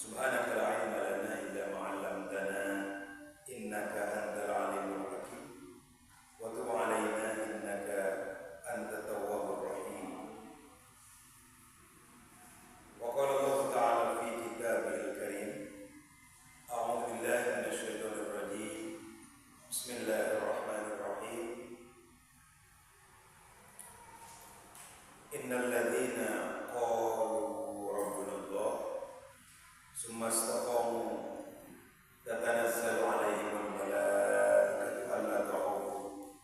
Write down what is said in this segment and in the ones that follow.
Subhanaka la ilma lana illa ma 'allamtana innaka antal alimul hakim wa tub 'alaina innaka antat tawwabur rahim. Wa qala Allah ta'ala fi kitabihil karim, a'udzu billahi minasy syaithanir rajim. Bismillahirrahmanirrahim. Innal ladzina qalu rabbuna Allah summa istaqamu tatanazzalu 'alaihimul malaikatu alla takhafu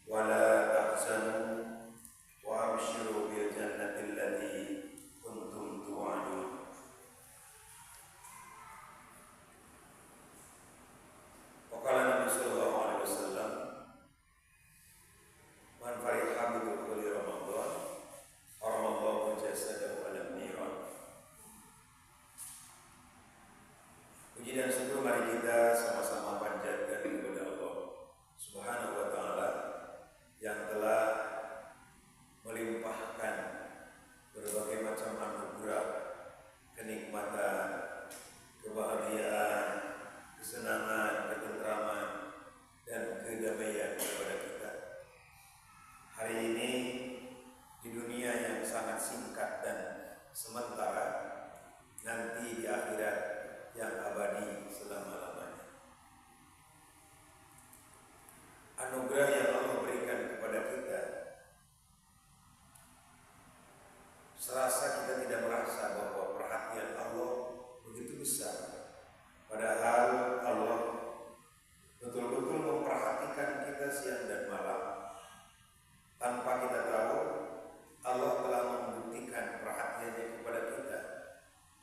wa la tahzanu wa abshiru bil jannati allati kuntum tu'adun. Wa qala Nabi sallallahu alaihi wasallam, man fariha bi dukhuli Ramadan Ramadhan jasadahu alam niran. Puji dan syukur mari kita sama-sama panjatkan kepada Allah Subhanahu wa ta'ala yang telah melimpahkan berbagai macam anugerah, kenikmatan, kebahagiaan, kesenangan, ketentraman, dan kedamaian kepada kita. Hari ini di dunia yang sangat singkat dan sementara, nanti di akhirat yang abadi selama-lamanya. Anugerah yang Allah berikan kepada kita, serasa kita tidak merasa bahwa perhatian Allah begitu besar. Padahal Allah betul-betul memperhatikan kita siang dan malam. Tanpa kita tahu, Allah telah membuktikan perhatiannya kepada kita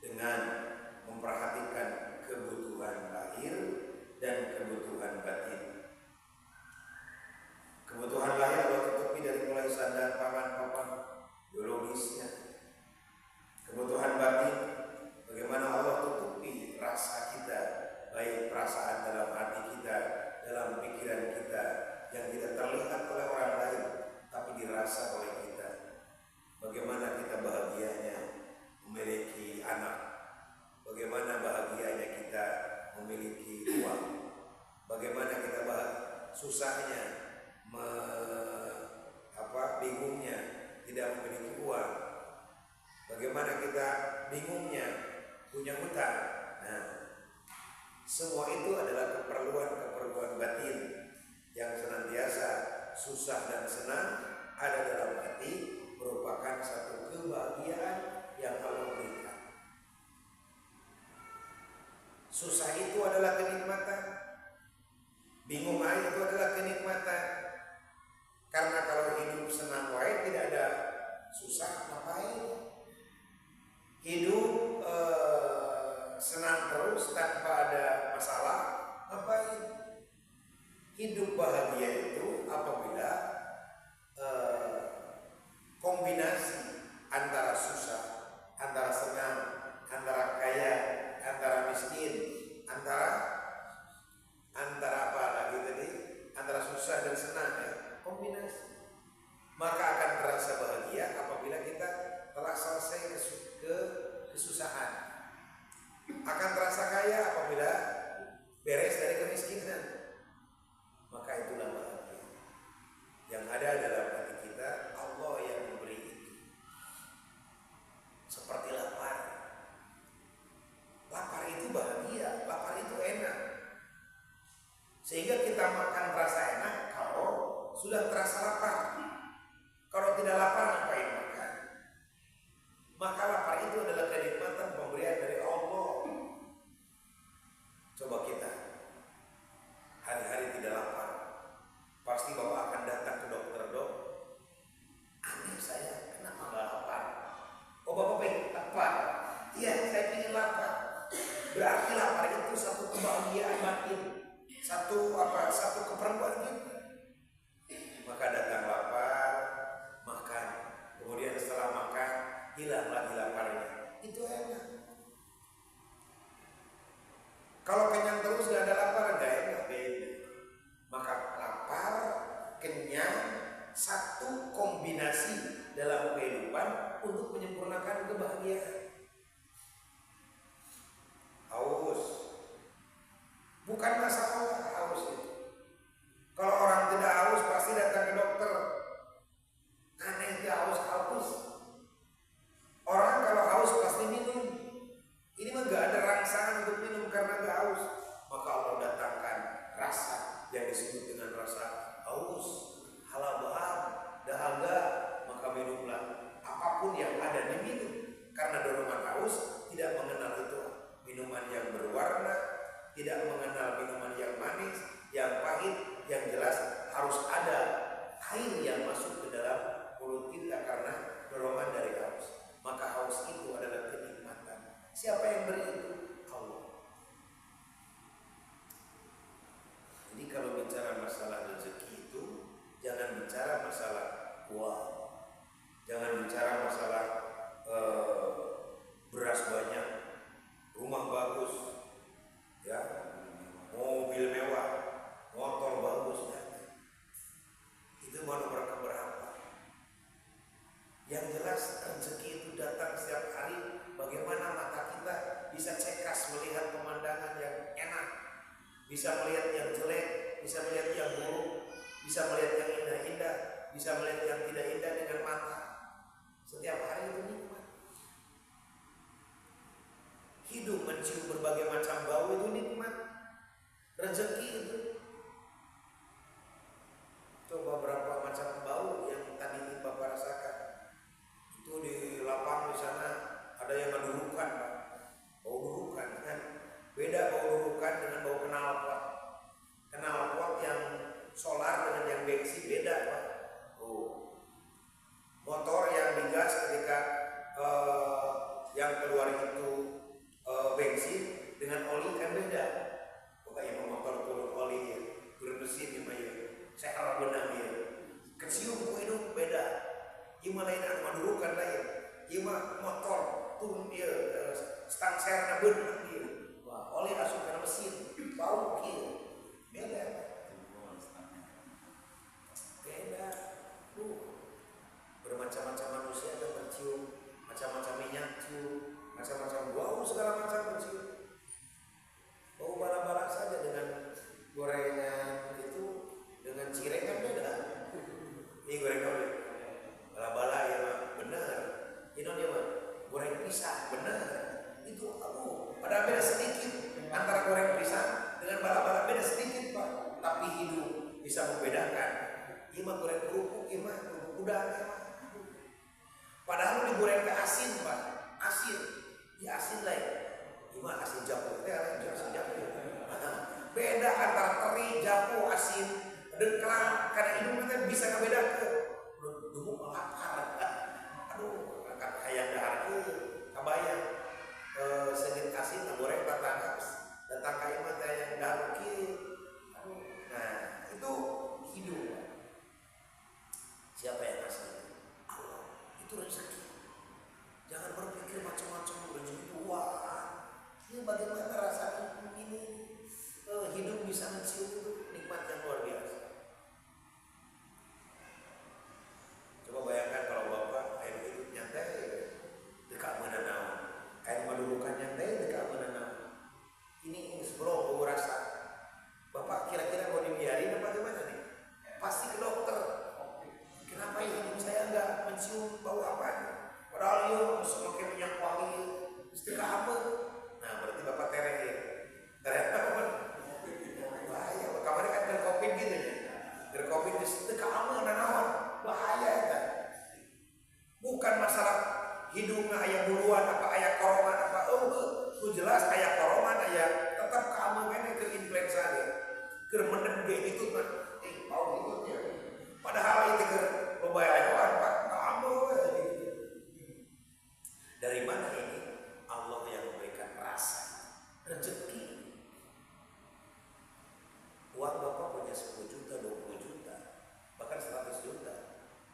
dengan memperhatikan kebutuhan lahir dan kebutuhan batin. Kebutuhan lahir Allah tutupi dari mulai sandang pangan papan biologisnya. Kebutuhan batin, bagaimana Allah tutupi rasa kita, baik perasaan dalam hati kita, dalam pikiran kita, yang tidak terlihat oleh orang lain tapi dirasa oleh kita. Bagaimana kita bahagianya memiliki anak, bagaimana bahagianya kita memiliki uang, bagaimana kita susahnya bingungnya tidak memiliki uang, bagaimana kita bingungnya punya hutang. Nah, semua itu adalah keperluan batin yang senantiasa susah dan senang ada dalam hati, merupakan satu kebahagiaan yang Allah berikan. Susah itu adalah kenikmatan, bingung itu adalah kenikmatan. Karena kalau hidup senang wae, tidak ada susah, ngapain? Hidup senang terus tanpa ada masalah, ngapain? Hidup bahagia itu apabila kombinasi antara susah, antara senang, antara kaya, antara miskin, antara apa lagi tadi? Antara susah dan senang, ya, kombinasi. Maka akan terasa bahagia apabila kita telah selesai ke kesusahan. Akan terasa kaya apabila beres dari kemiskinan. Maka itulah bahagia. Yang ada dalam hati kita, Allah yang memberi itu. Seperti lapar. Lapar itu bahagia, lapar itu enak. Sehingga kita makan terasa enak kalau sudah terasa lapar. Kalau tidak lapar, ngapain makan? Maka lapar itu adalah kenikmatan pemberian dari Allah. Coba kita hari-hari tidak lapar, pasti Bapak akan datang ke dokter, dok, aneh saya, kenapa nggak lapar? Oh, Bapak pengen lapar? Iya, saya pengen lapar. Berarti lapar itu satu kebahagiaan batin, satu keperluan kita. Maka datang lapar, makan, kemudian setelah makan hilang lagi laparnya. Itu enak. Kalau kenyang terus gak ada lapar, gak enak, beda. Maka lapar, kenyang, satu kombinasi dalam kehidupan untuk menyempurnakan kebahagiaan. bisa melihat yang jelek, bisa melihat yang buruk, bisa melihat yang indah-indah, bisa melihat yang tidak indah dengan mata. Setiap hari itu nikmat. Hidup mencium berbagai macam bau itu nikmat. Rezeki itu. Coba berapa macam bau yang tadi Bapak rasakan. Itu di lapang di sana ada yang ngedurukan, Pak. Bau durukan kan. Beda bau durukan dengan bau knalpot. Knalpot yang solar dengan yang bensin beda, Pak. Oh. Motor yang digas ketika yang keluar itu bensin dengan oli kan beda. Pokoknya motor turun oli, turun mesin ya, saya harap benar ya. Kecium itu beda. Ima lain anu madurukan lain. Ima motor turun dia stang serna benar dia. Wah, oli asup ke mesin, bau kieu. Beda. Beda. Bermacam-macam manusia yang mencium, macam-macam minyak cium, macam-macam bau segala macam mencium. Bau bala-bala saja dengan gorengan itu, dengan cireng kan beda. Ini goreng apa? Bala-bala ya Pak, benar. Ini dia Pak, goreng pisang, benar. Itu padahal beda sedikit antara goreng pisang dengan bala-bala, beda sedikit Pak. Tapi hidup bisa membedakan. Ini mah goreng kerupuk, ini mah kerupuk udang, padahal digoreng ke asin Pak, asin, ya asin lain. Ini mah asin jamu, asin jamu. Beda antara teri, jamu, asin, dengklang. Karena hidung kita bisa ngebedakan. Dulu lapar, aduh, angkat hayang dahar kabayang sedikit asin, goreng tatangga, datang kain mata yang dahar Nah, itu hidup. Siapa yang ngasih? Allah. Itu rezeki. Jangan berpikir macam-macam rezeki itu wah. Ini bagaimana rasanya ini hidup bisa mencium itu nikmat yang luar biasa. Coba bayangkan kalau Bapak air hidup nyantai dekat menanam, air madurukan nyantai dekat menanam. Ini sebelum bau rasa. Bapak kira-kira mau dibiarin apa gimana nih? Pasti ke dokter. Kenapa hidup saya enggak mencium bau apa? Padahal yuk semakin minyak wangi, istilah apa? Nah berarti Bapak tereng ya. Tereng apa? Bahaya. Kemarin kan terkopin gitu ya. Terkopin di situ kamu nanawan. Bahaya kan. Bukan masalah hidungnya ayah buluan apa ayah koroman apa. Itu jelas ayah koroman ayah. Tetap kamu ini ke influenza dia. Ke mendem dia itu kan. Bau itu ya. Padahal itu ke pembayaran Pak. Kamu dari mana ini? Allah yang memberikan rasa rezeki. Uang Bapak punya 10 juta, 20 juta, bahkan 100 juta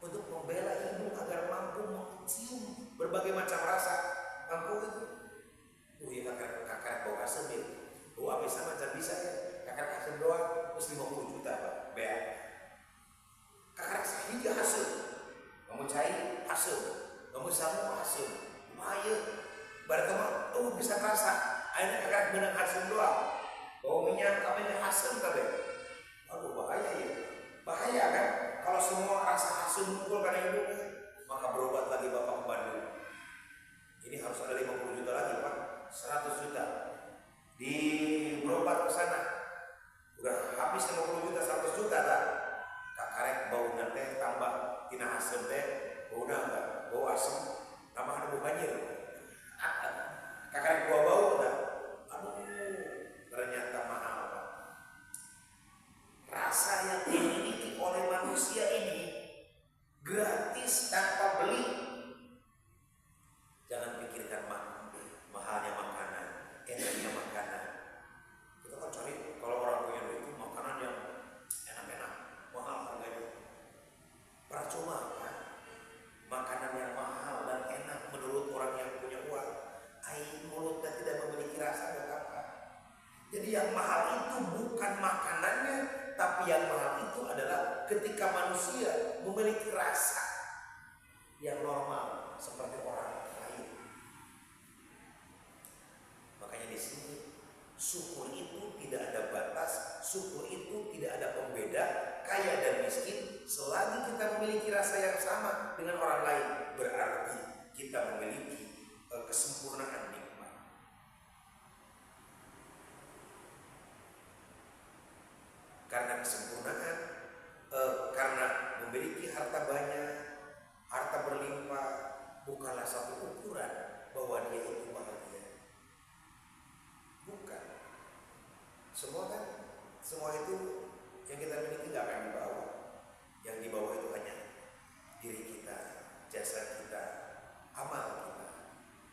untuk membela hidup agar mampu mencium berbagai macam rasa. Mampu itu. Ya kakak bawa asem ya. Bawa bisa macam bisa ya. Kakak asem doang terus 50 juta Pak. Bea. Kakak asem dia hasil. Kamu cair hasil. Kamu samu hasil. Bahaya. Berarti mah bisa rasa. Akhirnya kakak benang hasil doang. Bau minyak kabelnya asam kabel. Aduh bahaya ya. Bahaya kan? Kalau semua rasa asam muncul karena hidupnya, maka berobat lagi Bapak ke Bandung. Ini harus ada 50 juta lagi Pak. 100 juta. Di berobat ke sana. Udah habis 50 juta, 100 juta tak? Kakarek bau nanti tambah tina asam teh. Bau enggak? Bau asam. Tambah ada bau banjir. Kakarek buah bau enggak? Aduh. Ternyata mahal Pak. Rasa yang dimiliki oleh manusia ini gratis tanpa beli. Jangan pikirkan mahalnya makanan, enaknya makanan. Kita kan cari kalau orang punya duit itu makanan yang enak-enak, mahal harganya. Percuma kan? Makanan yang mahal dan enak menurut orang yang punya uang, mulutnya tidak memiliki rasa dan apa. Jadi yang mahal itu bukan makanannya, tapi yang mahal itu adalah ketika manusia memiliki rasa yang normal seperti orang lain. Makanya di sini syukur itu tidak ada batas syukur itu tidak ada pembeda kaya dan miskin. Selagi kita memiliki rasa yang sama dengan orang lain, berarti kita memiliki kesempurnaan nikmat. Karena kesempurnaan, karena memiliki harta banyak, harta berlimpah, bukanlah satu ukuran bahwa dia itu bahagia. Bukan. Semua itu yang kita miliki tidak akan dibawa. Yang dibawa itu hanya diri kita, jasad kita, amal kita.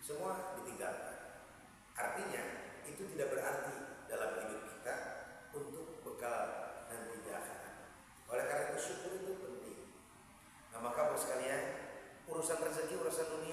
Semua ditinggalkan. Artinya itu tidak berarti dalam hidup kita untuk bekal nanti di akhirat. Oleh karena itu syukur itu penting. Nah maka bos sekalian, urusan rezeki, urusan dunia